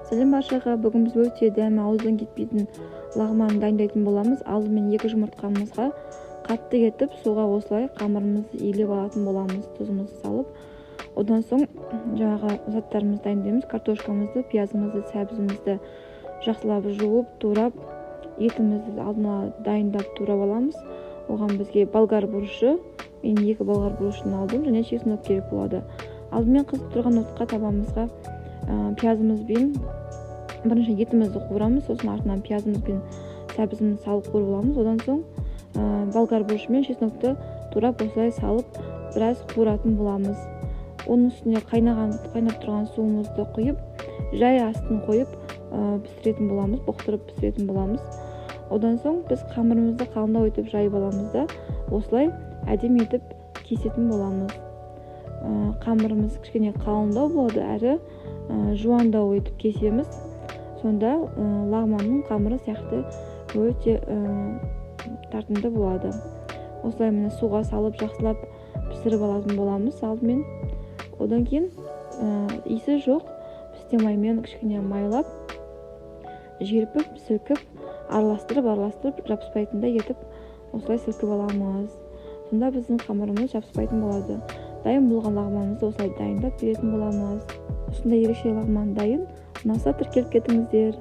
Сәлем баршаға, бүгін біз өте дәмі ауыздан кетпейтін лағман дайындайтын боламыз. Алдымен 2 жұмыртқамызға қатты етіп суға осылай қамырымызды илеп алатын боламыз, тұзымызды салып. Одан соң жаңағы заттарымызды дайындаймыз. Картошкамызды, пиязымызды, сәбізімізді жақсылап жуып, турап, етімізді алдын ала дайындап турап аламыз. Оған бізге болгар бұрышы, мен 2 болгар бұрышын алдым, және чеснок керек болады. Алдымен қызып тұрған отқа табамызға пиязымызбен бірінші етімізді қуырамыз, сосын артынан пиязымыз бен сәбізімізді салып қуырып аламыз. Одан соң болгар бұрышы мен чеснокты турап осылай салып біраз қуыратын боламыз. Оның үстіне қайнап тұрған суымызды құйып, жай астын қойып пісіретін боламыз, бұқтырып пісіретін боламыз. Одан соң біз қамырымызды қалыңдау етіп жайып аламыз да, осылай әдемі етіп кесетін боламыз. Қамырымыз кішкене қалыңдау болады, әрі жуандау етіп кесеміз. Сонда лағманның қамыры сияқты өте тартымды болады. Осылай міне суға салып жақсылап пісіріп алатын боламыз алдымен. Одан кейін иісі жоқ пісте маймен кішкене майлап, жерпіп, сілкіп, араластырып жабыспайтындай етіп осылай сілкіп аламыз. Сонда біздің қамырымыз жабыспайтын болады. Дайын болған лағманымызды осылай дайындап беретін боламыз. Осындай ерекше лағман дайын. Ұнаса тіркеліп кетіңіздер.